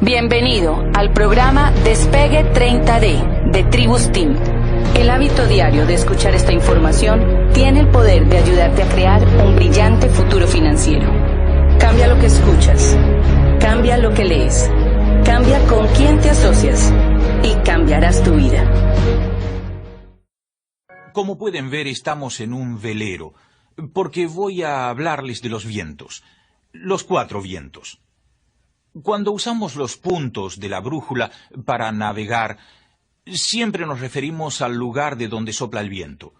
Bienvenido al programa Despegue 30D de Tribus Team. El hábito diario de escuchar esta información tiene el poder de ayudarte a crear un brillante futuro financiero. Cambia lo que escuchas, cambia lo que lees, cambia con quién te asocias y cambiarás tu vida. Como pueden ver, estamos en un velero, porque voy a hablarles de los vientos, los 4 vientos. Cuando usamos los puntos de la brújula para navegar, siempre nos referimos al lugar de donde sopla el viento.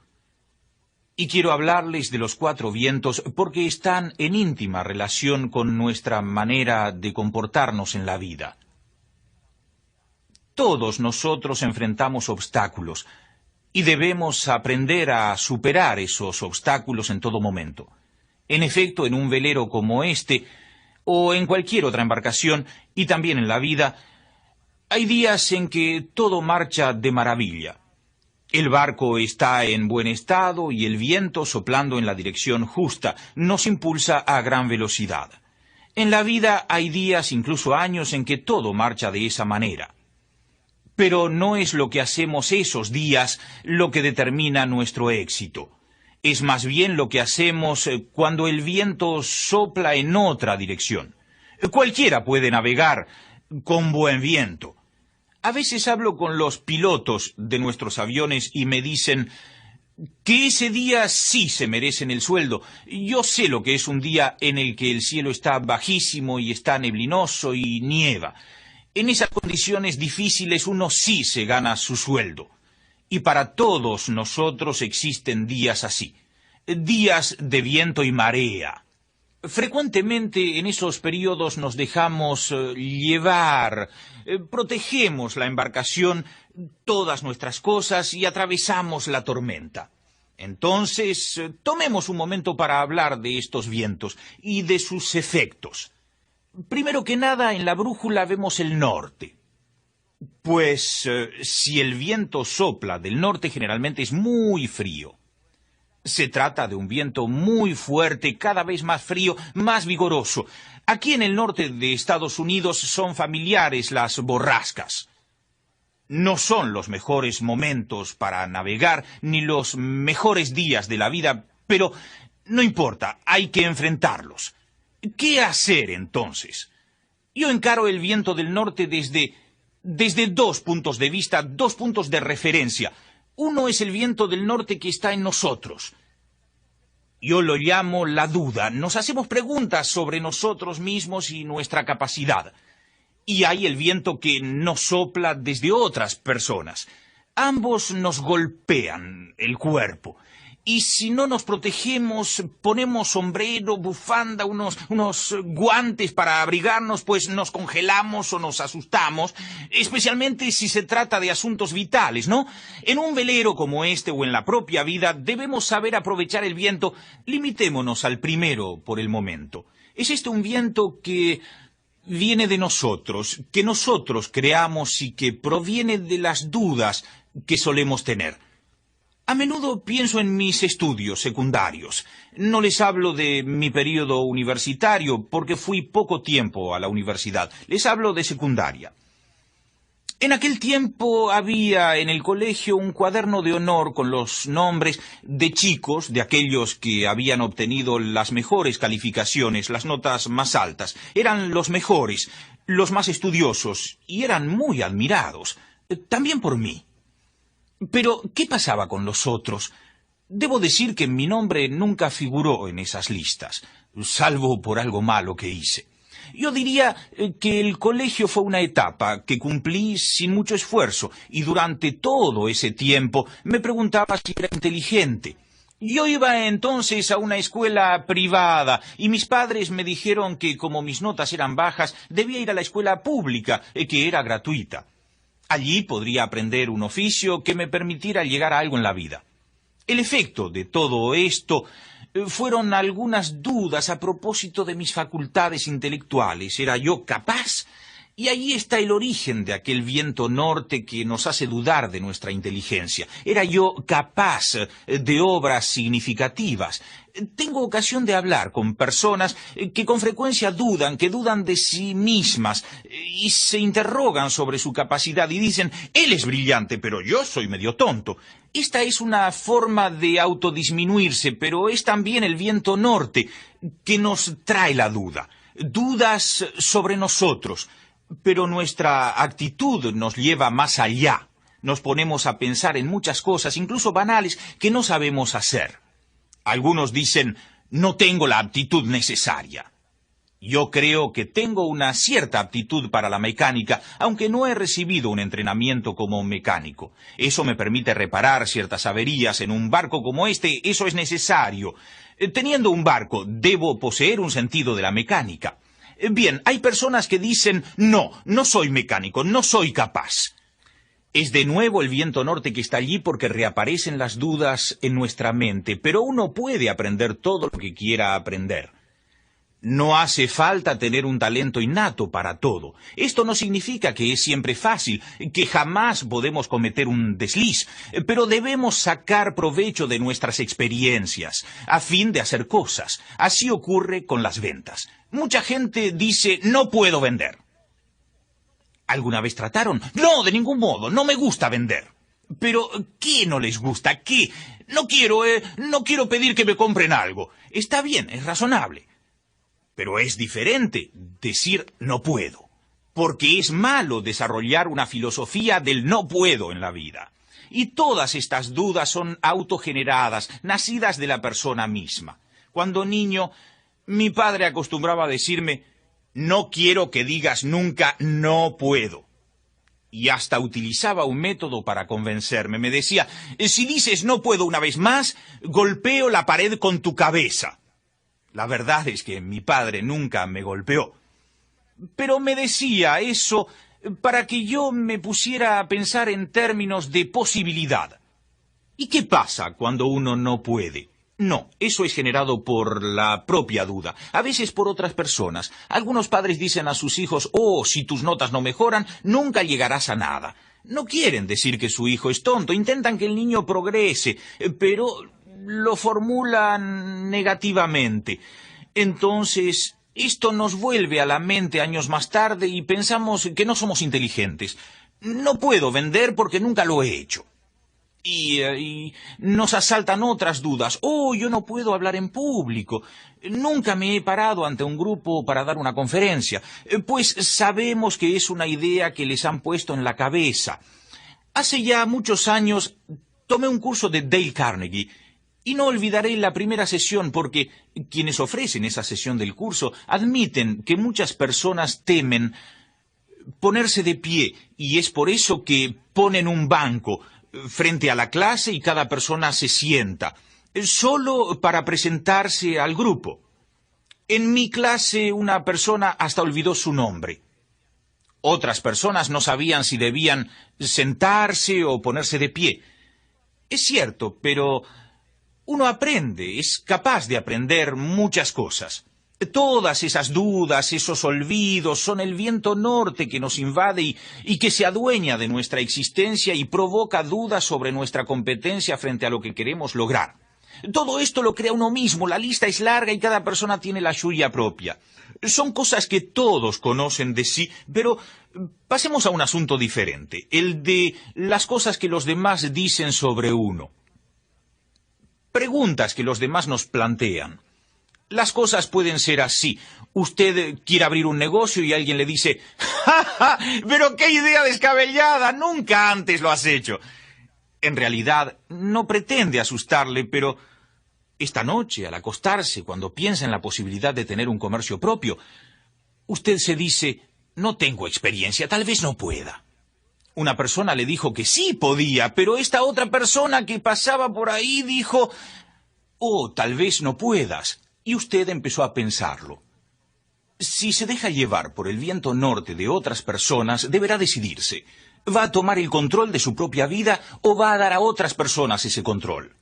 Y quiero hablarles de los 4 vientos porque están en íntima relación con nuestra manera de comportarnos en la vida. Todos nosotros enfrentamos obstáculos y debemos aprender a superar esos obstáculos en todo momento. En efecto, en un velero como este, o en cualquier otra embarcación, y también en la vida, hay días en que todo marcha de maravilla. El barco está en buen estado y el viento, soplando en la dirección justa, nos impulsa a gran velocidad. En la vida hay días, incluso años, en que todo marcha de esa manera. Pero no es lo que hacemos esos días lo que determina nuestro éxito. Es más bien lo que hacemos cuando el viento sopla en otra dirección. Cualquiera puede navegar con buen viento. A veces hablo con los pilotos de nuestros aviones y me dicen que ese día sí se merecen el sueldo. Yo sé lo que es un día en el que el cielo está bajísimo y está neblinoso y nieva. En esas condiciones difíciles uno sí se gana su sueldo. Y para todos nosotros existen días así, días de viento y marea. Frecuentemente en esos periodos nos dejamos llevar, protegemos la embarcación, todas nuestras cosas y atravesamos la tormenta. Entonces, tomemos un momento para hablar de estos vientos y de sus efectos. Primero que nada, en la brújula vemos el norte. Pues si el viento sopla del norte, generalmente es muy frío. Se trata de un viento muy fuerte, cada vez más frío, más vigoroso. Aquí en el norte de Estados Unidos son familiares las borrascas. No son los mejores momentos para navegar, ni los mejores días de la vida, pero no importa, hay que enfrentarlos. ¿Qué hacer entonces? Yo encaro el viento del norte desde 2 puntos de vista, 2 puntos de referencia. Uno es el viento del norte que está en nosotros. Yo lo llamo la duda. Nos hacemos preguntas sobre nosotros mismos y nuestra capacidad. Y hay el viento que nos sopla desde otras personas. Ambos nos golpean el cuerpo. Y si no nos protegemos, ponemos sombrero, bufanda, unos guantes para abrigarnos, pues nos congelamos o nos asustamos, especialmente si se trata de asuntos vitales, ¿no? En un velero como este o en la propia vida debemos saber aprovechar el viento. Limitémonos al primero por el momento. Es este un viento que viene de nosotros, que nosotros creamos y que proviene de las dudas que solemos tener. A menudo pienso en mis estudios secundarios. No les hablo de mi período universitario porque fui poco tiempo a la universidad. Les hablo de secundaria. En aquel tiempo había en el colegio un cuaderno de honor con los nombres de chicos, de aquellos que habían obtenido las mejores calificaciones, las notas más altas. Eran los mejores, los más estudiosos y eran muy admirados, también por mí. Pero, ¿qué pasaba con los otros? Debo decir que mi nombre nunca figuró en esas listas, salvo por algo malo que hice. Yo diría que el colegio fue una etapa que cumplí sin mucho esfuerzo, y durante todo ese tiempo me preguntaba si era inteligente. Yo iba entonces a una escuela privada, y mis padres me dijeron que como mis notas eran bajas, debía ir a la escuela pública, que era gratuita. Allí podría aprender un oficio que me permitiera llegar a algo en la vida. El efecto de todo esto fueron algunas dudas a propósito de mis facultades intelectuales. ¿Era yo capaz? Y allí está el origen de aquel viento norte que nos hace dudar de nuestra inteligencia. ¿Era yo capaz de obras significativas? Tengo ocasión de hablar con personas que con frecuencia dudan, que dudan de sí mismas y se interrogan sobre su capacidad y dicen, él es brillante, pero yo soy medio tonto. Esta es una forma de autodisminuirse, pero es también el viento norte que nos trae la duda. Dudas sobre nosotros, pero nuestra actitud nos lleva más allá. Nos ponemos a pensar en muchas cosas, incluso banales, que no sabemos hacer. Algunos dicen, no tengo la aptitud necesaria. Yo creo que tengo una cierta aptitud para la mecánica, aunque no he recibido un entrenamiento como mecánico. Eso me permite reparar ciertas averías en un barco como este, eso es necesario. Teniendo un barco, debo poseer un sentido de la mecánica. Bien, hay personas que dicen, no soy mecánico, no soy capaz. Es de nuevo el viento norte que está allí porque reaparecen las dudas en nuestra mente, pero uno puede aprender todo lo que quiera aprender. No hace falta tener un talento innato para todo. Esto no significa que es siempre fácil, que jamás podemos cometer un desliz, pero debemos sacar provecho de nuestras experiencias a fin de hacer cosas. Así ocurre con las ventas. Mucha gente dice, no puedo vender. ¿Alguna vez trataron? No, de ningún modo, no me gusta vender. Pero, ¿qué no les gusta? ¿Qué? No quiero pedir que me compren algo. Está bien, es razonable. Pero es diferente decir no puedo. Porque es malo desarrollar una filosofía del no puedo en la vida. Y todas estas dudas son autogeneradas, nacidas de la persona misma. Cuando niño, mi padre acostumbraba a decirme, no quiero que digas nunca no puedo. Y hasta utilizaba un método para convencerme. Me decía, si dices no puedo una vez más, golpeo la pared con tu cabeza. La verdad es que mi padre nunca me golpeó. Pero me decía eso para que yo me pusiera a pensar en términos de posibilidad. ¿Y qué pasa cuando uno no puede? No, eso es generado por la propia duda, a veces por otras personas. Algunos padres dicen a sus hijos, si tus notas no mejoran, nunca llegarás a nada. No quieren decir que su hijo es tonto, intentan que el niño progrese, pero lo formulan negativamente. Entonces, esto nos vuelve a la mente años más tarde y pensamos que no somos inteligentes. No puedo vender porque nunca lo he hecho. Y nos asaltan otras dudas. Yo no puedo hablar en público. Nunca me he parado ante un grupo para dar una conferencia. Pues sabemos que es una idea que les han puesto en la cabeza. Hace ya muchos años tomé un curso de Dale Carnegie. Y no olvidaré la primera sesión porque quienes ofrecen esa sesión del curso admiten que muchas personas temen ponerse de pie. Y es por eso que ponen un banco frente a la clase y cada persona se sienta, solo para presentarse al grupo. En mi clase una persona hasta olvidó su nombre. Otras personas no sabían si debían sentarse o ponerse de pie. Es cierto, pero uno aprende, es capaz de aprender muchas cosas. Todas esas dudas, esos olvidos, son el viento norte que nos invade y que se adueña de nuestra existencia y provoca dudas sobre nuestra competencia frente a lo que queremos lograr. Todo esto lo crea uno mismo, la lista es larga y cada persona tiene la suya propia. Son cosas que todos conocen de sí, pero pasemos a un asunto diferente, el de las cosas que los demás dicen sobre uno. Preguntas que los demás nos plantean. Las cosas pueden ser así. Usted quiere abrir un negocio y alguien le dice, ¡ja, ja! ¡Pero qué idea descabellada! Nunca antes lo has hecho. En realidad, no pretende asustarle, pero esta noche, al acostarse, cuando piensa en la posibilidad de tener un comercio propio, usted se dice, no tengo experiencia, tal vez no pueda. Una persona le dijo que sí podía, pero esta otra persona que pasaba por ahí dijo, tal vez no puedas. Y usted empezó a pensarlo. Si se deja llevar por el viento norte de otras personas, deberá decidirse. ¿Va a tomar el control de su propia vida o va a dar a otras personas ese control?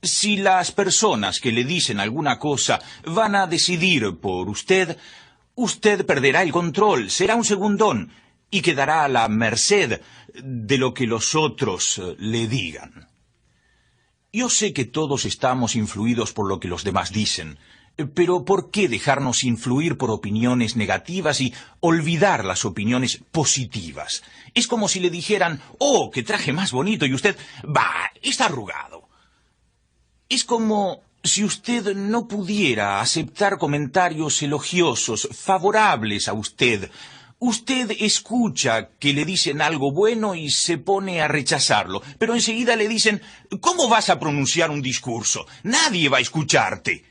Si las personas que le dicen alguna cosa van a decidir por usted, usted perderá el control, será un segundón y quedará a la merced de lo que los otros le digan. Yo sé que todos estamos influidos por lo que los demás dicen, pero ¿por qué dejarnos influir por opiniones negativas y olvidar las opiniones positivas? Es como si le dijeran, oh, qué traje más bonito, y usted, bah, está arrugado. Es como si usted no pudiera aceptar comentarios elogiosos, favorables a usted. Usted escucha que le dicen algo bueno y se pone a rechazarlo, pero enseguida le dicen, ¿cómo vas a pronunciar un discurso? Nadie va a escucharte.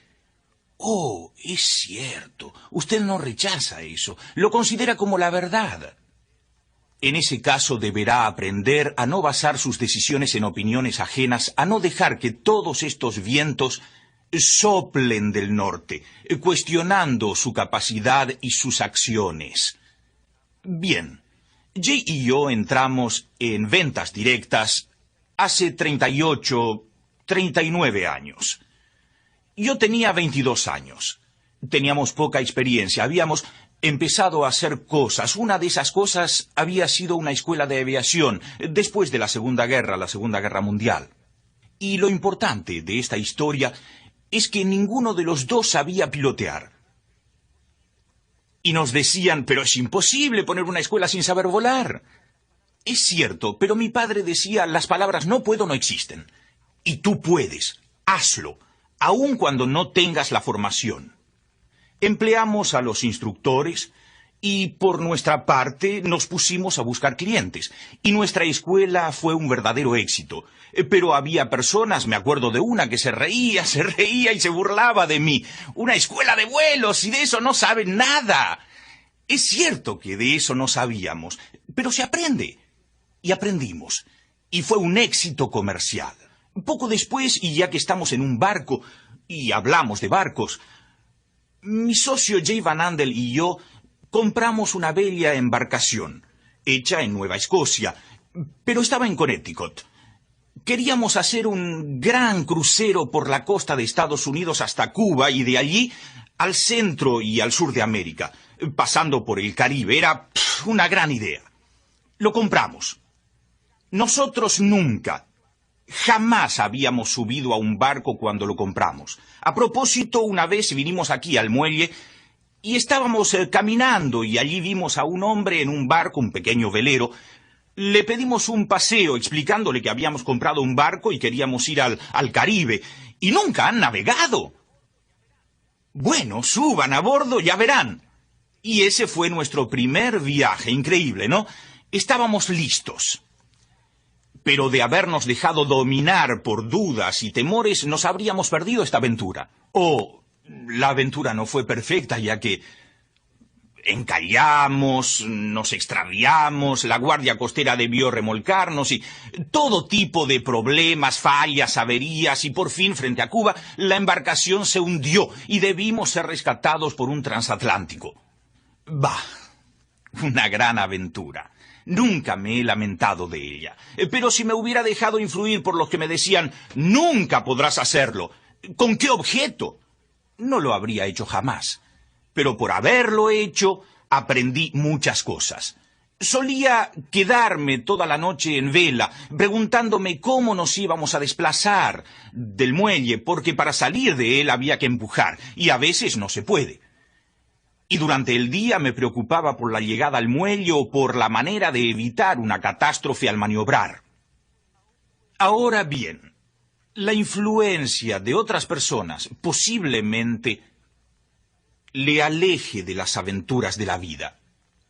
Oh, es cierto, usted no rechaza eso, lo considera como la verdad. En ese caso deberá aprender a no basar sus decisiones en opiniones ajenas, a no dejar que todos estos vientos soplen del norte, cuestionando su capacidad y sus acciones. Bien, Jay y yo entramos en ventas directas hace 38, 39 años. Yo tenía 22 años. Teníamos poca experiencia, habíamos empezado a hacer cosas. Una de esas cosas había sido una escuela de aviación, después de la Segunda Guerra Mundial. Y lo importante de esta historia es que ninguno de los dos sabía pilotear. Y nos decían, pero es imposible poner una escuela sin saber volar. Es cierto, pero mi padre decía, las palabras no puedo no existen. Y tú puedes, hazlo, aun cuando no tengas la formación. Empleamos a los instructores y por nuestra parte nos pusimos a buscar clientes. Y nuestra escuela fue un verdadero éxito. Pero había personas, me acuerdo de una que se reía y se burlaba de mí. Una escuela de vuelos y de eso no saben nada. Es cierto que de eso no sabíamos, pero se aprende. Y aprendimos. Y fue un éxito comercial. Poco después, y ya que estamos en un barco, y hablamos de barcos, mi socio Jay Van Andel y yo compramos una bella embarcación, hecha en Nueva Escocia, pero estaba en Connecticut. Queríamos hacer un gran crucero por la costa de Estados Unidos hasta Cuba y de allí al centro y al sur de América, pasando por el Caribe. Era una gran idea. Lo compramos. Nosotros nunca, jamás habíamos subido a un barco cuando lo compramos. A propósito, una vez vinimos aquí al muelle y estábamos caminando y allí vimos a un hombre en un barco, un pequeño velero. Le pedimos un paseo explicándole que habíamos comprado un barco y queríamos ir al Caribe. Y nunca han navegado. Bueno, suban a bordo, ya verán. Y ese fue nuestro primer viaje, increíble, ¿no? Estábamos listos. Pero de habernos dejado dominar por dudas y temores, nos habríamos perdido esta aventura. La aventura no fue perfecta, ya que encallamos, nos extraviamos, la guardia costera debió remolcarnos y todo tipo de problemas, fallas, averías, y por fin, frente a Cuba, la embarcación se hundió y debimos ser rescatados por un transatlántico. Bah, una gran aventura. Nunca me he lamentado de ella. Pero si me hubiera dejado influir por los que me decían, nunca podrás hacerlo, ¿con qué objeto? No lo habría hecho jamás. Pero por haberlo hecho, aprendí muchas cosas. Solía quedarme toda la noche en vela, preguntándome cómo nos íbamos a desplazar del muelle, porque para salir de él había que empujar, y a veces no se puede. Y durante el día me preocupaba por la llegada al muelle o por la manera de evitar una catástrofe al maniobrar. Ahora bien, la influencia de otras personas posiblemente le aleje de las aventuras de la vida.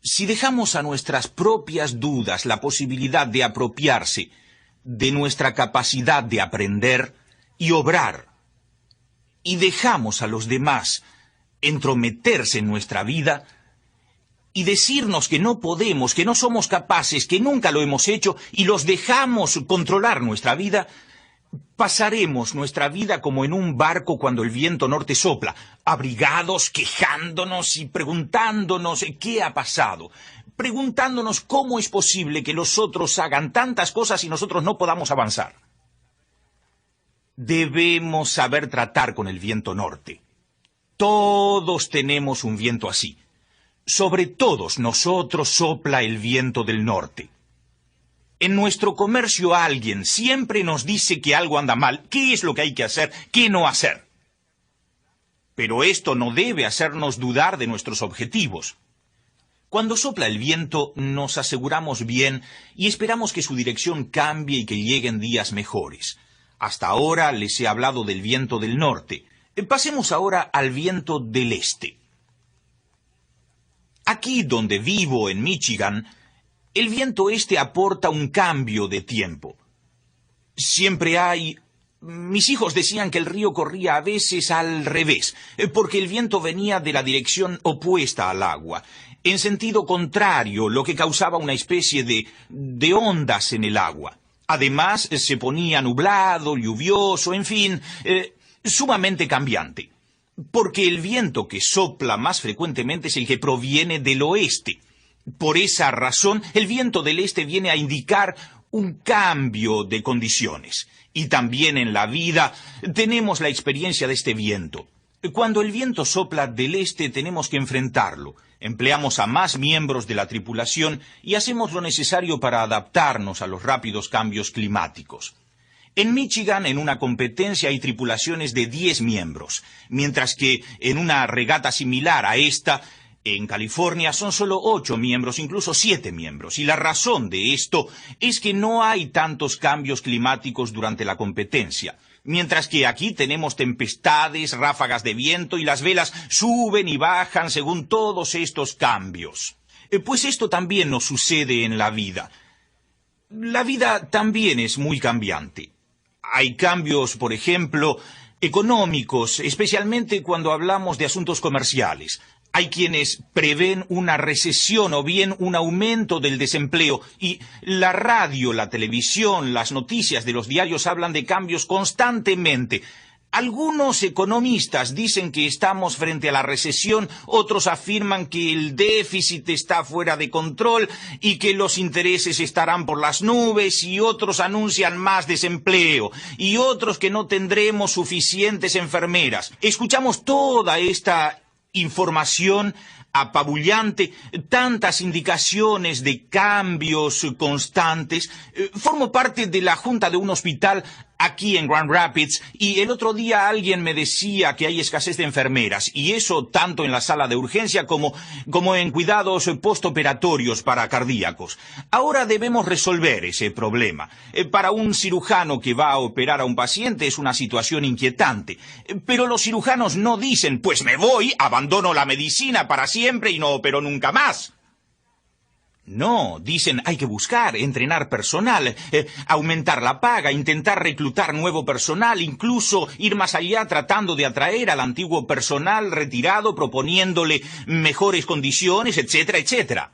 Si dejamos a nuestras propias dudas la posibilidad de apropiarse de nuestra capacidad de aprender y obrar, y dejamos a los demás entrometerse en nuestra vida y decirnos que no podemos, que no somos capaces, que nunca lo hemos hecho, y los dejamos controlar nuestra vida, pasaremos nuestra vida como en un barco cuando el viento norte sopla, abrigados, quejándonos y preguntándonos qué ha pasado, preguntándonos cómo es posible que los otros hagan tantas cosas y nosotros no podamos avanzar. Debemos saber tratar con el viento norte. Todos tenemos un viento así. Sobre todos nosotros sopla el viento del norte. En nuestro comercio alguien siempre nos dice que algo anda mal, qué es lo que hay que hacer, qué no hacer. Pero esto no debe hacernos dudar de nuestros objetivos. Cuando sopla el viento, nos aseguramos bien y esperamos que su dirección cambie y que lleguen días mejores. Hasta ahora les he hablado del viento del norte. Pasemos ahora al viento del este. Aquí donde vivo, en Michigan, el viento este aporta un cambio de tiempo. Siempre hay... Mis hijos decían que el río corría a veces al revés, porque el viento venía de la dirección opuesta al agua, en sentido contrario, lo que causaba una especie de ondas en el agua. Además, se ponía nublado, lluvioso, en fin, sumamente cambiante. Porque el viento que sopla más frecuentemente es el que proviene del oeste. Por esa razón, el viento del este viene a indicar un cambio de condiciones. Y también en la vida tenemos la experiencia de este viento. Cuando el viento sopla del este tenemos que enfrentarlo. Empleamos a más miembros de la tripulación y hacemos lo necesario para adaptarnos a los rápidos cambios climáticos. En Michigan, en una competencia, hay tripulaciones de 10 miembros, mientras que en una regata similar a esta, en California, son solo 8 miembros, incluso 7 miembros. Y la razón de esto es que no hay tantos cambios climáticos durante la competencia. Mientras que aquí tenemos tempestades, ráfagas de viento y las velas suben y bajan según todos estos cambios. Pues esto también nos sucede en la vida. La vida también es muy cambiante. Hay cambios, por ejemplo, económicos, especialmente cuando hablamos de asuntos comerciales. Hay quienes prevén una recesión o bien un aumento del desempleo y la radio, la televisión, las noticias de los diarios hablan de cambios constantemente. Algunos economistas dicen que estamos frente a la recesión, otros afirman que el déficit está fuera de control y que los intereses estarán por las nubes, y otros anuncian más desempleo, y otros que no tendremos suficientes enfermeras. Escuchamos toda esta información apabullante, tantas indicaciones de cambios constantes. Formo parte de la junta de un hospital aquí en Grand Rapids, y el otro día alguien me decía que hay escasez de enfermeras, y eso tanto en la sala de urgencia como en cuidados postoperatorios para cardíacos. Ahora debemos resolver ese problema. Para un cirujano que va a operar a un paciente es una situación inquietante, pero los cirujanos no dicen, pues me voy, abandono la medicina para siempre y no opero nunca más. No, dicen, hay que buscar, entrenar personal, aumentar la paga, intentar reclutar nuevo personal, incluso ir más allá tratando de atraer al antiguo personal retirado, proponiéndole mejores condiciones, etcétera, etcétera.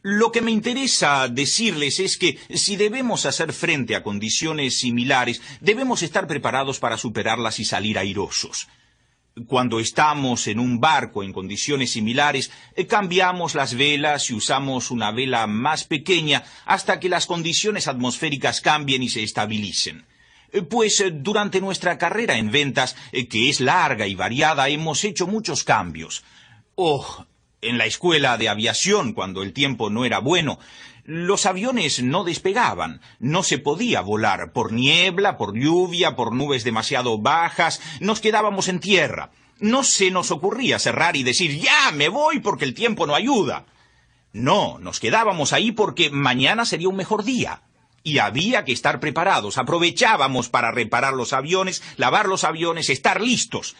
Lo que me interesa decirles es que si debemos hacer frente a condiciones similares, debemos estar preparados para superarlas y salir airosos. Cuando estamos en un barco en condiciones similares, cambiamos las velas y usamos una vela más pequeña hasta que las condiciones atmosféricas cambien y se estabilicen. Pues durante nuestra carrera en ventas, que es larga y variada, hemos hecho muchos cambios. En la escuela de aviación, cuando el tiempo no era bueno, los aviones no despegaban, no se podía volar, por niebla, por lluvia, por nubes demasiado bajas, nos quedábamos en tierra. No se nos ocurría cerrar y decir, ¡ya, me voy porque el tiempo no ayuda! No, nos quedábamos ahí porque mañana sería un mejor día. Y había que estar preparados, aprovechábamos para reparar los aviones, lavar los aviones, estar listos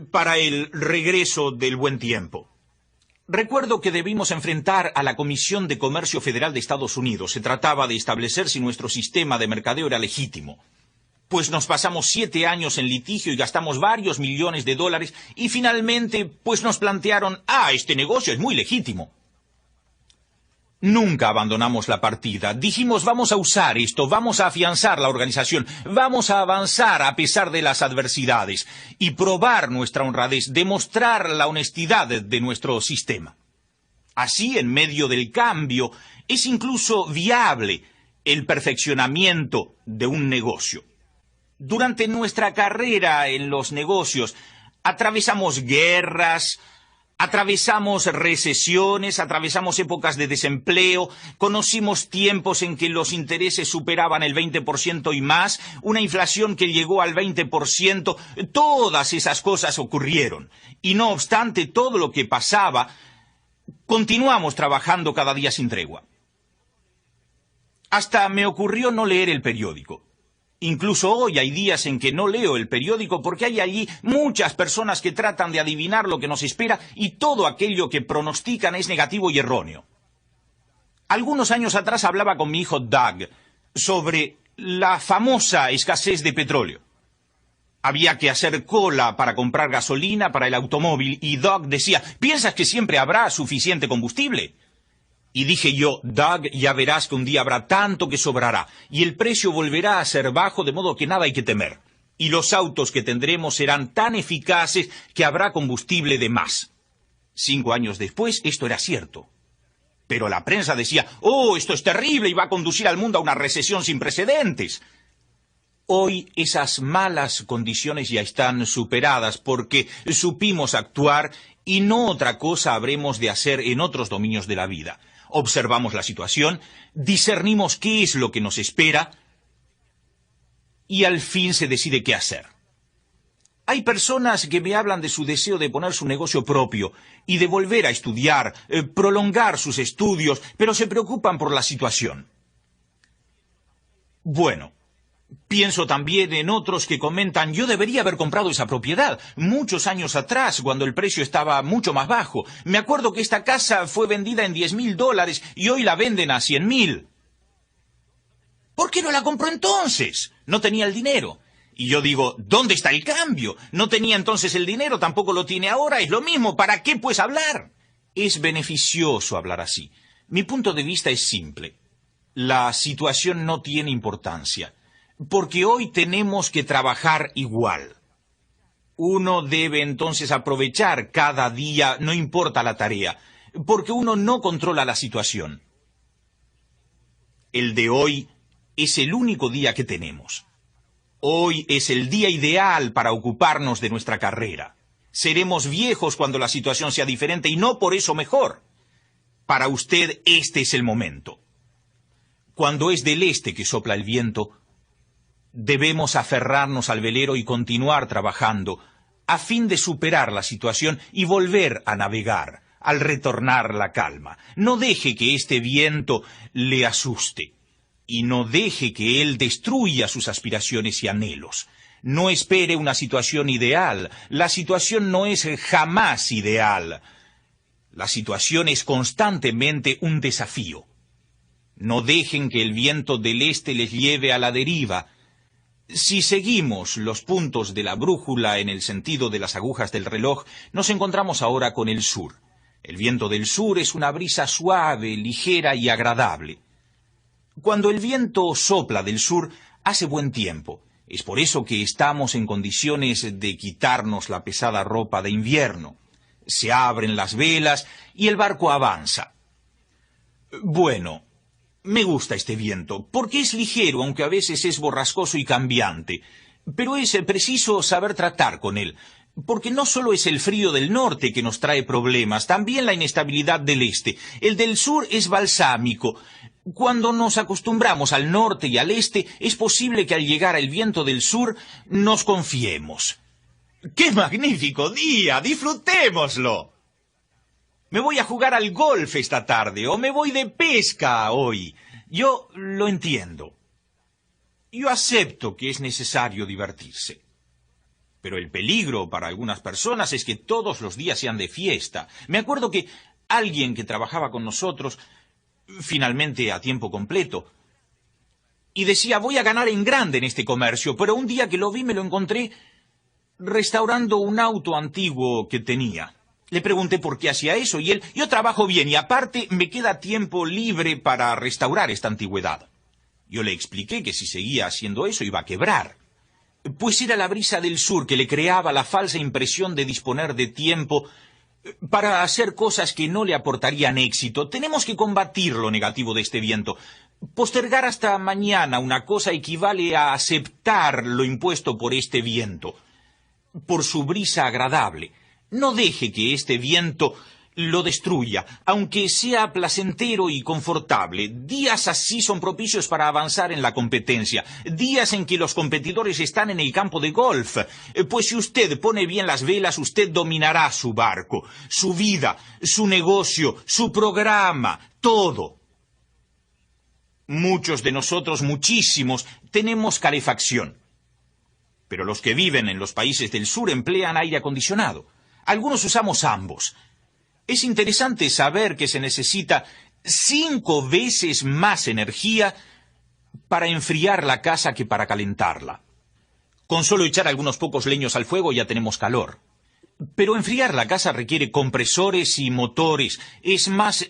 para el regreso del buen tiempo. Recuerdo que debimos enfrentar a la Comisión de Comercio Federal de Estados Unidos. Se trataba de establecer si nuestro sistema de mercadeo era legítimo. Pues nos pasamos 7 años en litigio y gastamos varios millones de dólares y finalmente pues nos plantearon, este negocio es muy legítimo. Nunca abandonamos la partida. Dijimos, vamos a usar esto, vamos a afianzar la organización, vamos a avanzar a pesar de las adversidades y probar nuestra honradez, demostrar la honestidad de nuestro sistema. Así, en medio del cambio, es incluso viable el perfeccionamiento de un negocio. Durante nuestra carrera en los negocios, atravesamos guerras, Atravesamos recesiones, atravesamos épocas de desempleo, conocimos tiempos en que los intereses superaban el 20% y más, una inflación que llegó al 20%, todas esas cosas ocurrieron. Y no obstante todo lo que pasaba, continuamos trabajando cada día sin tregua. Hasta me ocurrió no leer el periódico. Incluso hoy hay días en que no leo el periódico porque hay allí muchas personas que tratan de adivinar lo que nos espera y todo aquello que pronostican es negativo y erróneo. Algunos años atrás hablaba con mi hijo Doug sobre la famosa escasez de petróleo. Había que hacer cola para comprar gasolina para el automóvil y Doug decía, ¿piensas que siempre habrá suficiente combustible? Y dije yo, Doug, ya verás que un día habrá tanto que sobrará, y el precio volverá a ser bajo, de modo que nada hay que temer. Y los autos que tendremos serán tan eficaces que habrá combustible de más. 5 años después, esto era cierto. Pero la prensa decía, ¡oh, esto es terrible y va a conducir al mundo a una recesión sin precedentes! Hoy esas malas condiciones ya están superadas porque supimos actuar y no otra cosa habremos de hacer en otros dominios de la vida. Observamos la situación, discernimos qué es lo que nos espera y al fin se decide qué hacer. Hay personas que me hablan de su deseo de poner su negocio propio y de volver a estudiar, prolongar sus estudios, pero se preocupan por la situación. Bueno, pienso también en otros que comentan, yo debería haber comprado esa propiedad muchos años atrás, cuando el precio estaba mucho más bajo. Me acuerdo que esta casa fue vendida en $10,000 y hoy la venden a $100,000. ¿Por qué no la compró entonces? No tenía el dinero. Y yo digo, ¿dónde está el cambio? No tenía entonces el dinero, tampoco lo tiene ahora, es lo mismo. ¿Para qué pues hablar? Es beneficioso hablar así. Mi punto de vista es simple. La situación no tiene importancia. Porque hoy tenemos que trabajar igual. Uno debe entonces aprovechar cada día, no importa la tarea, porque uno no controla la situación. El de hoy es el único día que tenemos. Hoy es el día ideal para ocuparnos de nuestra carrera. Seremos viejos cuando la situación sea diferente y no por eso mejor. Para usted este es el momento. Cuando es del este que sopla el viento, debemos aferrarnos al velero y continuar trabajando a fin de superar la situación y volver a navegar al retornar la calma. No deje que este viento le asuste y no deje que él destruya sus aspiraciones y anhelos. No espere una situación ideal. La situación no es jamás ideal. La situación es constantemente un desafío. No dejen que el viento del este les lleve a la deriva. Si seguimos los puntos de la brújula en el sentido de las agujas del reloj, nos encontramos ahora con el sur. El viento del sur es una brisa suave, ligera y agradable. Cuando el viento sopla del sur, hace buen tiempo. Es por eso que estamos en condiciones de quitarnos la pesada ropa de invierno. Se abren las velas y el barco avanza. Bueno, me gusta este viento, porque es ligero, aunque a veces es borrascoso y cambiante. Pero es preciso saber tratar con él, porque no solo es el frío del norte que nos trae problemas, también la inestabilidad del este. El del sur es balsámico. Cuando nos acostumbramos al norte y al este, es posible que al llegar al viento del sur nos confiemos. ¡Qué magnífico día! ¡Disfrutémoslo! Me voy a jugar al golf esta tarde, o me voy de pesca hoy. Yo lo entiendo. Yo acepto que es necesario divertirse. Pero el peligro para algunas personas es que todos los días sean de fiesta. Me acuerdo que alguien que trabajaba con nosotros, finalmente a tiempo completo, y decía, voy a ganar en grande en este comercio, pero un día que lo vi me lo encontré restaurando un auto antiguo que tenía. Le pregunté por qué hacía eso y él, yo trabajo bien y aparte me queda tiempo libre para restaurar esta antigüedad. Yo le expliqué que si seguía haciendo eso iba a quebrar. Pues era la brisa del sur que le creaba la falsa impresión de disponer de tiempo para hacer cosas que no le aportarían éxito. Tenemos que combatir lo negativo de este viento. Postergar hasta mañana una cosa equivale a aceptar lo impuesto por este viento, por su brisa agradable. No deje que este viento lo destruya, aunque sea placentero y confortable. Días así son propicios para avanzar en la competencia, días en que los competidores están en el campo de golf, pues si usted pone bien las velas, usted dominará su barco, su vida, su negocio, su programa, todo. Muchos de nosotros, muchísimos, tenemos calefacción, pero los que viven en los países del sur emplean aire acondicionado. Algunos usamos ambos. Es interesante saber que se necesita 5 veces más energía para enfriar la casa que para calentarla. Con solo echar algunos pocos leños al fuego ya tenemos calor. Pero enfriar la casa requiere compresores y motores. Es más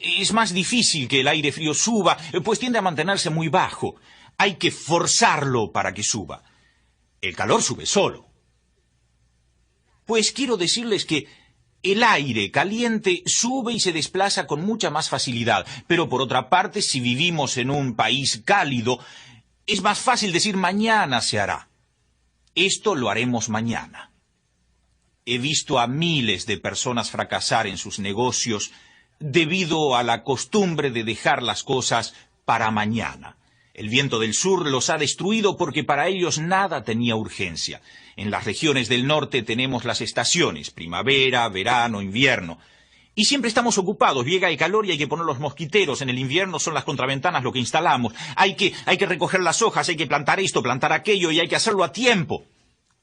difícil que el aire frío suba, pues tiende a mantenerse muy bajo. Hay que forzarlo para que suba. El calor sube solo. Pues quiero decirles que el aire caliente sube y se desplaza con mucha más facilidad, pero por otra parte, si vivimos en un país cálido, es más fácil decir mañana se hará. Esto lo haremos mañana. He visto a miles de personas fracasar en sus negocios debido a la costumbre de dejar las cosas para mañana. El viento del sur los ha destruido porque para ellos nada tenía urgencia. En las regiones del norte tenemos las estaciones, primavera, verano, invierno. Y siempre estamos ocupados, llega el calor y hay que poner los mosquiteros. En el invierno son las contraventanas lo que instalamos. Hay que recoger las hojas, hay que plantar esto, plantar aquello y hay que hacerlo a tiempo.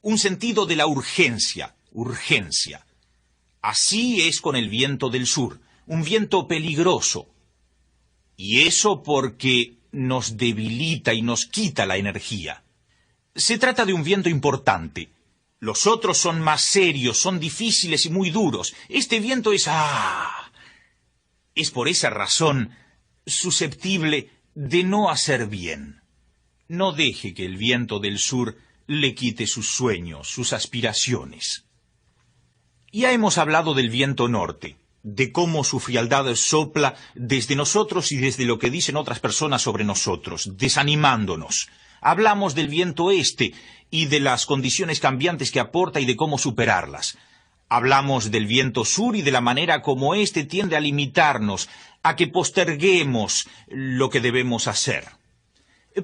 Un sentido de la urgencia, urgencia. Así es con el viento del sur, un viento peligroso. Y eso porque nos debilita y nos quita la energía. Se trata de un viento importante. Los otros son más serios, son difíciles y muy duros. Este viento es por esa razón susceptible de no hacer bien. No deje que el viento del sur le quite sus sueños, sus aspiraciones. Ya hemos hablado del viento norte, de cómo su frialdad sopla desde nosotros y desde lo que dicen otras personas sobre nosotros, desanimándonos. Hablamos del viento este y de las condiciones cambiantes que aporta y de cómo superarlas. Hablamos del viento sur y de la manera como éste tiende a limitarnos, a que posterguemos lo que debemos hacer.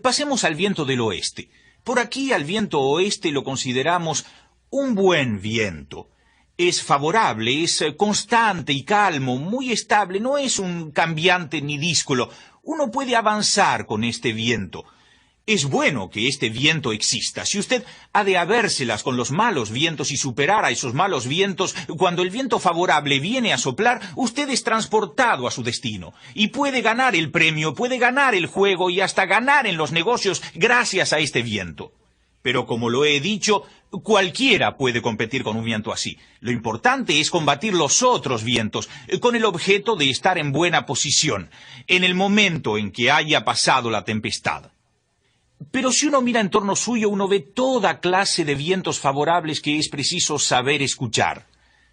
Pasemos al viento del oeste. Por aquí al viento oeste lo consideramos un buen viento. Es favorable, es constante y calmo, muy estable, no es un cambiante ni díscolo. Uno puede avanzar con este viento. Es bueno que este viento exista. Si usted ha de habérselas con los malos vientos y superar a esos malos vientos, cuando el viento favorable viene a soplar, usted es transportado a su destino. Y puede ganar el premio, puede ganar el juego y hasta ganar en los negocios gracias a este viento. Pero como lo he dicho, cualquiera puede competir con un viento así. Lo importante es combatir los otros vientos, con el objeto de estar en buena posición, en el momento en que haya pasado la tempestad. Pero si uno mira en torno suyo, uno ve toda clase de vientos favorables que es preciso saber escuchar.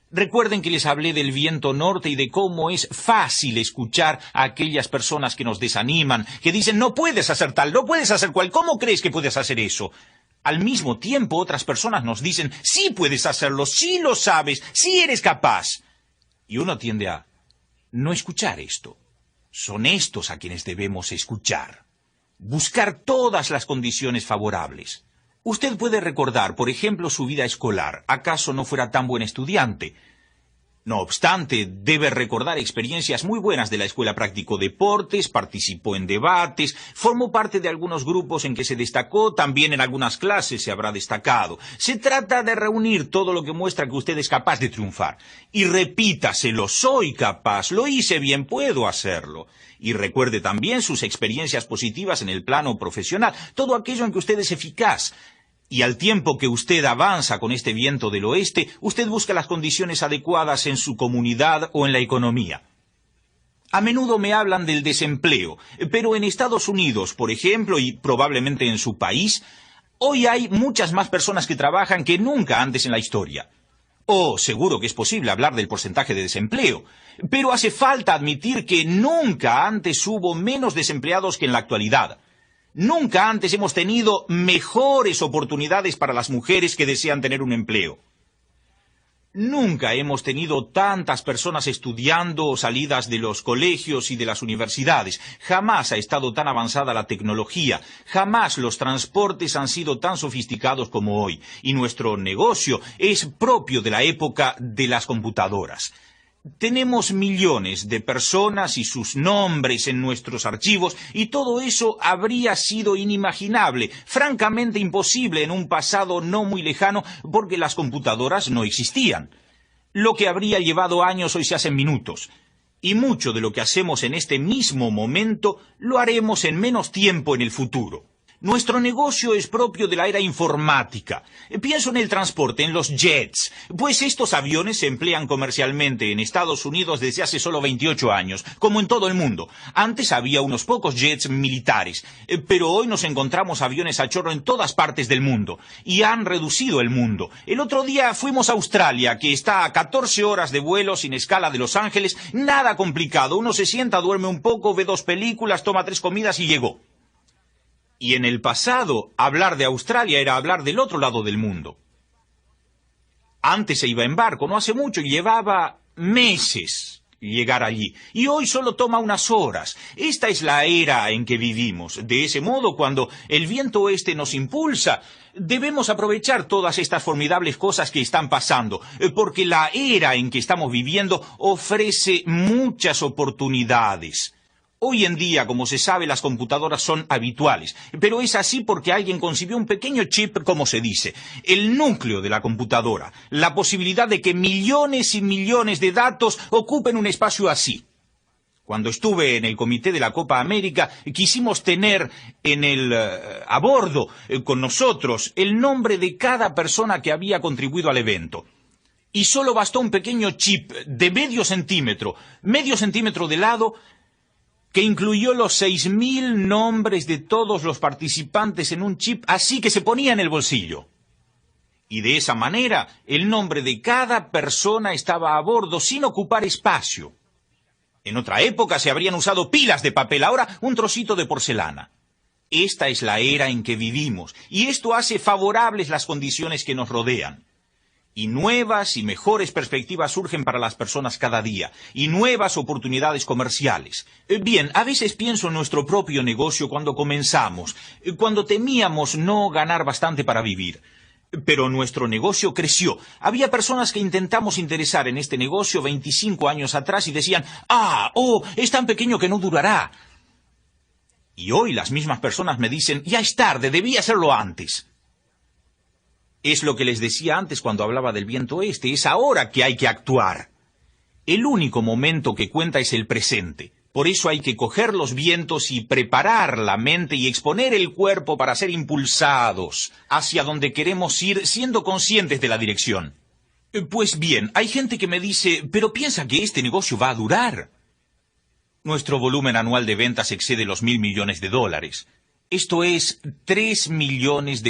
Recuerden que les hablé del viento norte y de cómo es fácil escuchar a aquellas personas que nos desaniman, que dicen, no puedes hacer tal, no puedes hacer cual, ¿cómo crees que puedes hacer eso? Al mismo tiempo, otras personas nos dicen, sí puedes hacerlo, sí lo sabes, sí eres capaz. Y uno tiende a no escuchar esto. Son estos a quienes debemos escuchar. Buscar todas las condiciones favorables. Usted puede recordar, por ejemplo, su vida escolar. ¿Acaso no fuera tan buen estudiante? No obstante, debe recordar experiencias muy buenas de la escuela. Practicó deportes, participó en debates, formó parte de algunos grupos en que se destacó, también en algunas clases se habrá destacado. Se trata de reunir todo lo que muestra que usted es capaz de triunfar. Y repítaselo, soy capaz, lo hice bien, puedo hacerlo. Y recuerde también sus experiencias positivas en el plano profesional, todo aquello en que usted es eficaz. Y al tiempo que usted avanza con este viento del oeste, usted busca las condiciones adecuadas en su comunidad o en la economía. A menudo me hablan del desempleo, pero en Estados Unidos, por ejemplo, y probablemente en su país, hoy hay muchas más personas que trabajan que nunca antes en la historia. Seguro que es posible hablar del porcentaje de desempleo, pero hace falta admitir que nunca antes hubo menos desempleados que en la actualidad. Nunca antes hemos tenido mejores oportunidades para las mujeres que desean tener un empleo. Nunca hemos tenido tantas personas estudiando o salidas de los colegios y de las universidades. Jamás ha estado tan avanzada la tecnología. Jamás los transportes han sido tan sofisticados como hoy. Y nuestro negocio es propio de la época de las computadoras. Tenemos millones de personas y sus nombres en nuestros archivos, y todo eso habría sido inimaginable, francamente imposible en un pasado no muy lejano, porque las computadoras no existían. Lo que habría llevado años hoy se hace en minutos. Y mucho de lo que hacemos en este mismo momento lo haremos en menos tiempo en el futuro. Nuestro negocio es propio de la era informática. Pienso en el transporte, en los jets, pues estos aviones se emplean comercialmente en Estados Unidos desde hace solo 28 años, como en todo el mundo. Antes había unos pocos jets militares, pero hoy nos encontramos aviones a chorro en todas partes del mundo, y han reducido el mundo. El otro día fuimos a Australia, que está a 14 horas de vuelo sin escala de Los Ángeles, nada complicado. Uno se sienta, duerme un poco, ve 2 películas, toma 3 comidas y llegó. Y en el pasado, hablar de Australia era hablar del otro lado del mundo. Antes se iba en barco, no hace mucho, y llevaba meses llegar allí. Y hoy solo toma unas horas. Esta es la era en que vivimos. De ese modo, cuando el viento oeste nos impulsa, debemos aprovechar todas estas formidables cosas que están pasando, porque la era en que estamos viviendo ofrece muchas oportunidades. Hoy en día, como se sabe, las computadoras son habituales, pero es así porque alguien concibió un pequeño chip, como se dice, el núcleo de la computadora, la posibilidad de que millones y millones de datos ocupen un espacio así. Cuando estuve en el comité de la Copa América, quisimos tener a bordo con nosotros el nombre de cada persona que había contribuido al evento. Y solo bastó un pequeño chip de medio centímetro de lado, que incluyó los 6.000 nombres de todos los participantes en un chip, así que se ponía en el bolsillo. Y de esa manera, el nombre de cada persona estaba a bordo sin ocupar espacio. En otra época se habrían usado pilas de papel, ahora un trocito de porcelana. Esta es la era en que vivimos, y esto hace favorables las condiciones que nos rodean. Y nuevas y mejores perspectivas surgen para las personas cada día, y nuevas oportunidades comerciales. Bien, a veces pienso en nuestro propio negocio cuando comenzamos, cuando temíamos no ganar bastante para vivir. Pero nuestro negocio creció. Había personas que intentamos interesar en este negocio 25 años atrás y decían, es tan pequeño que no durará. Y hoy las mismas personas me dicen, ya es tarde, debí hacerlo antes. Es lo que les decía antes cuando hablaba del viento este, es ahora que hay que actuar. El único momento que cuenta es el presente. Por eso hay que coger los vientos y preparar la mente y exponer el cuerpo para ser impulsados hacia donde queremos ir, siendo conscientes de la dirección. Pues bien, hay gente que me dice, pero piensa que este negocio va a durar. Nuestro volumen anual de ventas excede los $1.000 millones. Esto es $3 millones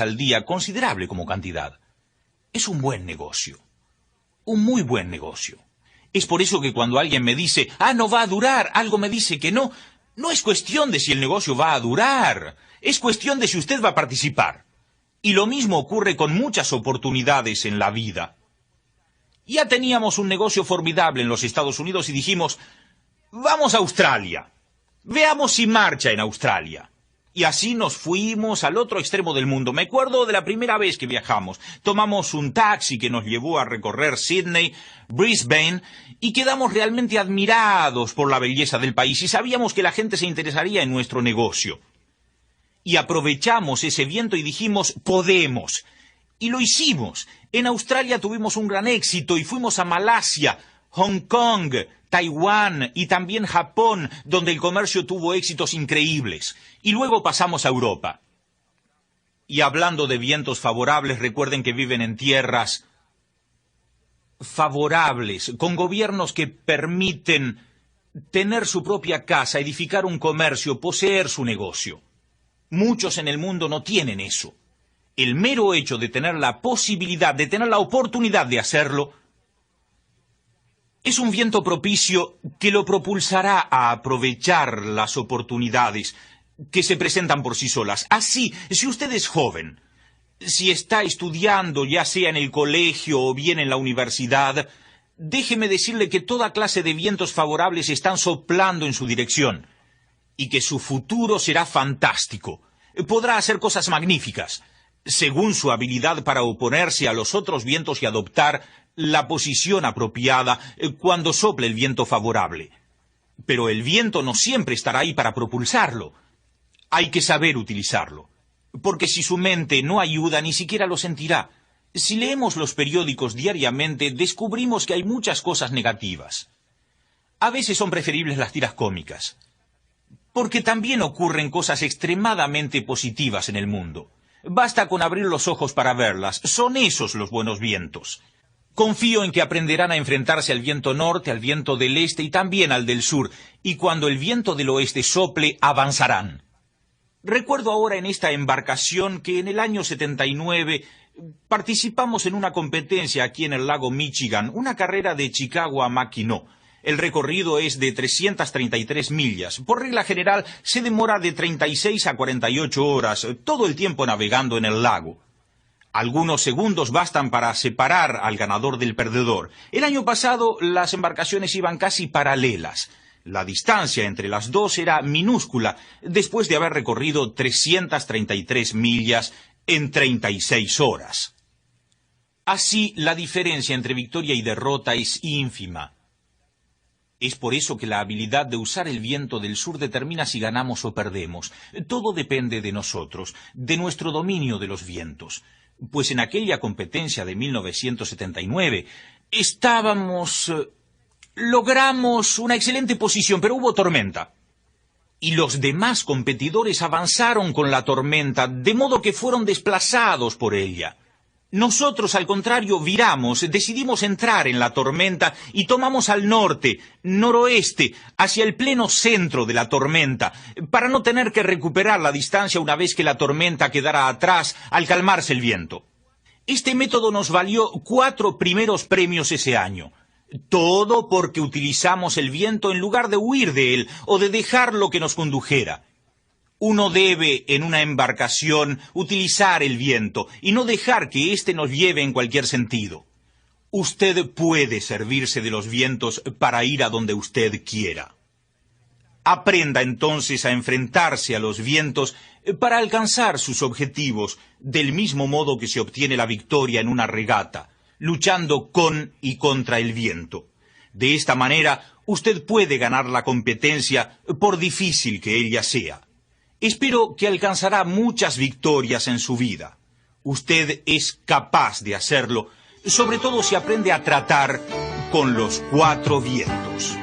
al día, considerable como cantidad. Es un buen negocio. Un muy buen negocio. Es por eso que cuando alguien me dice, no va a durar, algo me dice que no, no es cuestión de si el negocio va a durar, es cuestión de si usted va a participar. Y lo mismo ocurre con muchas oportunidades en la vida. Ya teníamos un negocio formidable en los Estados Unidos y dijimos, vamos a Australia, veamos si marcha en Australia. Y así nos fuimos al otro extremo del mundo. Me acuerdo de la primera vez que viajamos. Tomamos un taxi que nos llevó a recorrer Sydney, Brisbane, y quedamos realmente admirados por la belleza del país y sabíamos que la gente se interesaría en nuestro negocio. Y aprovechamos ese viento y dijimos, podemos. Y lo hicimos. En Australia tuvimos un gran éxito y fuimos a Malasia, Hong Kong, Taiwán y también Japón, donde el comercio tuvo éxitos increíbles. Y luego pasamos a Europa. Y hablando de vientos favorables, recuerden que viven en tierras favorables, con gobiernos que permiten tener su propia casa, edificar un comercio, poseer su negocio. Muchos en el mundo no tienen eso. El mero hecho de tener la posibilidad, de tener la oportunidad de hacerlo, es un viento propicio que lo propulsará a aprovechar las oportunidades que se presentan por sí solas. Así, si usted es joven, Si está estudiando, ya sea en el colegio o bien en la universidad, déjeme decirle que toda clase de vientos favorables están soplando en su dirección y que su futuro será fantástico. Podrá hacer cosas magníficas, según su habilidad para oponerse a los otros vientos y adoptar la posición apropiada cuando sople el viento favorable. Pero el viento no siempre estará ahí para propulsarlo. Hay que saber utilizarlo, porque si su mente no ayuda, ni siquiera lo sentirá. Si leemos los periódicos diariamente, descubrimos que hay muchas cosas negativas. A veces son preferibles las tiras cómicas, porque también ocurren cosas extremadamente positivas en el mundo. Basta con abrir los ojos para verlas. Son esos los buenos vientos. Confío en que aprenderán a enfrentarse al viento norte, al viento del este y también al del sur, y cuando el viento del oeste sople, avanzarán. Recuerdo ahora en esta embarcación que en el año 79 participamos en una competencia aquí en el lago Michigan, una carrera de Chicago a Mackinac. El recorrido es de 333 millas. Por regla general se demora de 36 a 48 horas, todo el tiempo navegando en el lago. Algunos segundos bastan para separar al ganador del perdedor. El año pasado las embarcaciones iban casi paralelas. La distancia entre las dos era minúscula, después de haber recorrido 333 millas en 36 horas. Así, la diferencia entre victoria y derrota es ínfima. Es por eso que la habilidad de usar el viento del sur determina si ganamos o perdemos. Todo depende de nosotros, de nuestro dominio de los vientos. Pues en aquella competencia de 1979 logramos una excelente posición, pero hubo tormenta. Y los demás competidores avanzaron con la tormenta, de modo que fueron desplazados por ella. Nosotros, al contrario, viramos, decidimos entrar en la tormenta y tomamos al norte, noroeste, hacia el pleno centro de la tormenta, para no tener que recuperar la distancia una vez que la tormenta quedara atrás al calmarse el viento. Este método nos valió 4 primeros premios ese año. Todo porque utilizamos el viento en lugar de huir de él o de dejarlo que nos condujera. Uno debe, en una embarcación, utilizar el viento y no dejar que éste nos lleve en cualquier sentido. Usted puede servirse de los vientos para ir a donde usted quiera. Aprenda entonces a enfrentarse a los vientos para alcanzar sus objetivos, del mismo modo que se obtiene la victoria en una regata, luchando con y contra el viento. De esta manera, usted puede ganar la competencia, por difícil que ella sea. Espero que alcanzará muchas victorias en su vida. Usted es capaz de hacerlo, sobre todo si aprende a tratar con los 4 vientos.